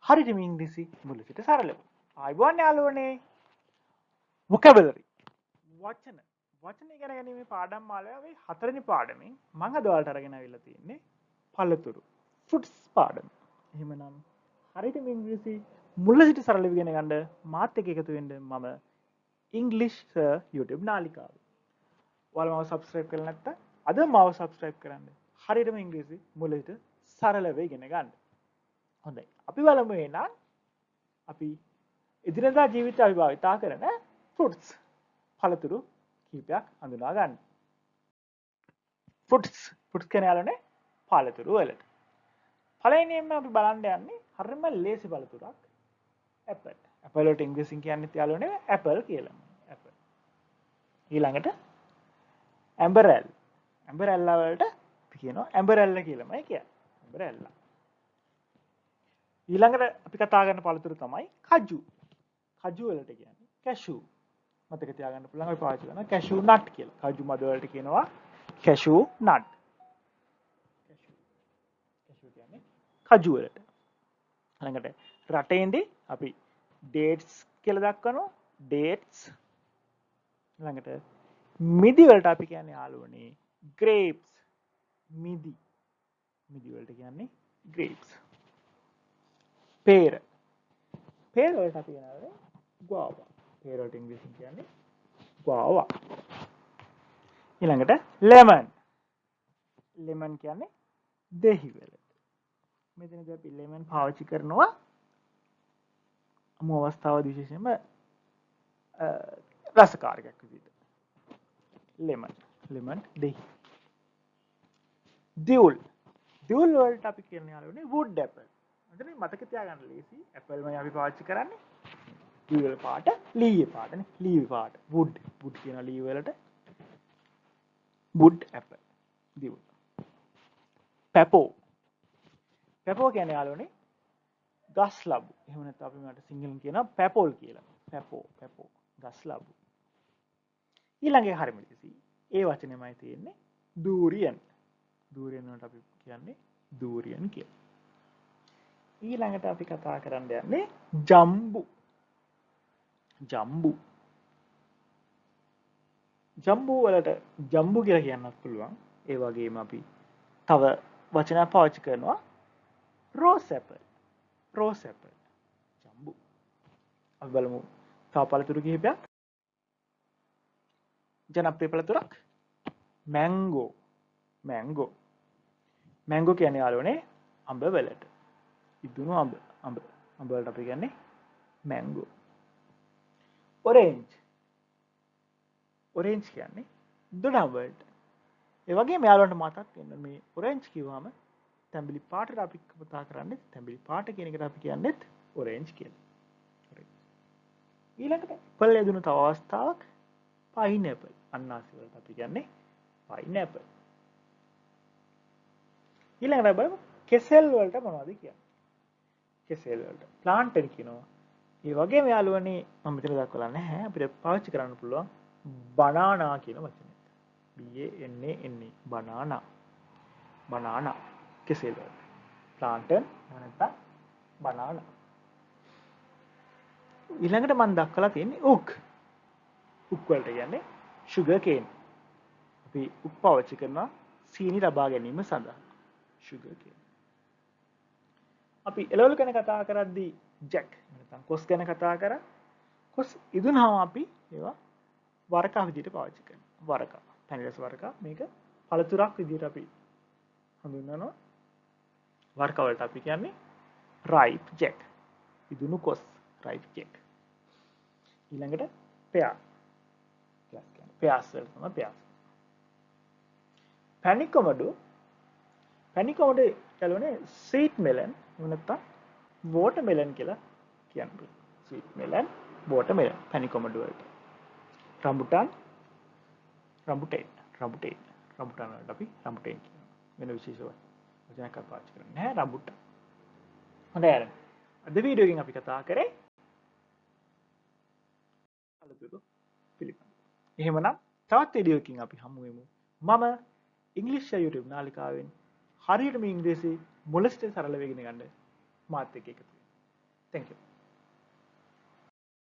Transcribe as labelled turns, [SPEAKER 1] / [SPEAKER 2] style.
[SPEAKER 1] හරියටම ඉංග්‍රීසි මුල සිට සරලව. ආයිබෝන් යාළුවනේ. vocabulary වචන ඉගෙන ගැනීමේ පාඩම් මාලාවේ 4 වෙනි පාඩමෙන් මම අද ඔයාලට අරගෙන ආවිල්ලා තියෙන්නේ පළතුරු fruits පාඩම. එහෙමනම් හරියටම ඉංග්‍රීසි මුල සිට සරලව ඉගෙන ගන්න මාත් එක්ක එකතු වෙන්න මම English Sir YouTube නාලිකාව. ඔයාලා මාව subscribe කරලා නැත්නම් අද මාව subscribe කරන්න. හරියටම ඉංග්‍රීසි මුල සිට සරලව ඉගෙන ගන්න. හොඳයි. අපි බලමු එහෙනම් අපි එදිනදා ජීවිතය අපි භාවිතා කරන fruits පළතුරු කීපයක් හඳුනා ගන්න. fruits කියන්නේ යාළුවනේ පළතුරු වලට. පළවෙනියෙන්ම අපි බලන්න යන්නේ හරියම ලේසි පළතුරක් apple. apple වලට ඉංග්‍රීසියෙන් කියන්නේ යාළුවනේ apple කියලා. apple. ඊළඟට amberella. amberella වලට අපි කියනවා amberella කියලාමයි කියන්නේ. amberella. ඊළඟට අපි කතා කරන පළතුරු තමයි කජු. කජු වලට කියන්නේ cashew. මතක තියාගන්න පුළුවන් අපි පාවිච්චි කරනවා cashew nut කියලා. කජු මඩ වලට කියනවා cashew nut. cashew කියන්නේ කජු වලට. ඊළඟට රටේන්දී අපි dates කියලා දක්වනවා dates. ඊළඟට මිදි වලට අපි කියන්නේ යාළුවනේ grapes. මිදි වලට කියන්නේ grapes. pear වලට අපි කියනවා guava. pear වලට ඉංග්‍රීසියෙන් කියන්නේ guava. ඊළඟට lemon කියන්නේ දෙහි වලට. මෙතනදී අපි lemon පාවිච්චි කරනවා අමු අවස්ථාවදී විශේෂයෙන්ම රසකාරකයක් විදිහට. lemon දෙහි. දියුල් වලට අපි කියන්නේ යාළුවනේ wood apple. අතන මතක තියාගන්න ලේසි. apple මයි අපි පාවිච්චි කරන්නේ. දියුල් පාට, ලී පාටනේ. ලී පාට. wood කියන ලී වලට wood apple. දියුල්. පැපෝ කියන්නේ යාළුවනේ ගස් ලබු. එහෙම නැත්නම් අපි මට සිංහලෙන් කියනවා පැපොල් කියලා. පැපෝ ගස් ලබු. ඊළඟේ හරියම ලේසි. ඒ වචනේමයි තියෙන්නේ durian. durian වලට අපි කියන්නේ durian කියලා. ඊළඟට අපි කතා කරන්න යන්නේ ජම්බු. ජම්බු වලට ජම්බු කියලා කියන්නත් පුළුවන්. ඒ වගේම අපි තව වචනයක් පාවිච්චි කරනවා rose apple. ජම්බු. අපි බලමු තව පළතුරු කිහිපයක්. ජනප්‍රිය පළතුරක් mango. කියන්නේ යාළුවනේ අඹ වලට. ඉදුණු අඹ වලට අපි කියන්නේ mango. orange කියන්නේ දොඩම් වලට. ඒ වගේම යාළුවන්ට මතක් වෙන්න මේ orange කිව්වම තැඹිලි පාටට අපි කතා කරන්නේ තැඹිලි පාට කියන එකට අපි කියන්නේ orange කියලා. ඊළඟට apple යදුණු තව අවස්ථාවක් pineapple. අන්නාසි වලට අපි කියන්නේ pineapple. ඊළඟට බලමු කෙසෙල් වලට මොනවද කියන්නේ? කෙසෙල් වලට plantain කියනවා. ඒ වගේම යාළුවනේ මම මෙතන දක්වලා නැහැ. අපිට පාවිච්චි කරන්න පුළුවන් banana කියන වචනය. banana. කෙසෙල් වලට. plantain නැත්නම් banana. ඊළඟට මම දක්වලා තියෙන්නේ උක් වලට කියන්නේ sugar cane. අපි උක් පාවිච්චි කරනවා සීනි ලබා ගැනීම සඳහා. sugar cane. අපි එළවලු ගැන කතා කරද්දී jack නැත්නම් කොස් ගැන කතා කරා. කොස් ඉදුණාම අපි ඒවා වරකා විදිහට පාවිච්චි කරනවා. වරකා. පැණිරස වරකා. මේක පළතුරක් විදිහට අපි හඳුන්වනවා. වරකා වලට අපි කියන්නේ ripe jack. ඉදුණු කොස් ripe jack. ඊළඟට pear. pears වල තමයි pears. පැණිකොමඩු කියලානේ sweet melon නැත්නම් watermelon කියලා කියන්නේ. sweet melon, watermelon පැණිකොමඩු වලට. rambutan වලට අපි rambutan කියනවා. වෙන විශේෂ වචනයක් පාවිච්චි කරන්නේ නැහැ rambutan. හොඳයි අර. අද වීඩියෝ එකෙන් අපි කතා කරේ පළතුරු පිළිබඳව. එහෙමනම් තවත් වීඩියෝ එකකින් අපි හමු වෙමු. මම ඉංග්‍රීසි YouTube නාලිකාවෙන් හරියටම ඉංග්‍රීසි මුල සිට සරලව ඉගෙන ගන්න මාත් එක්ක එකතු වෙන්න. Thank you.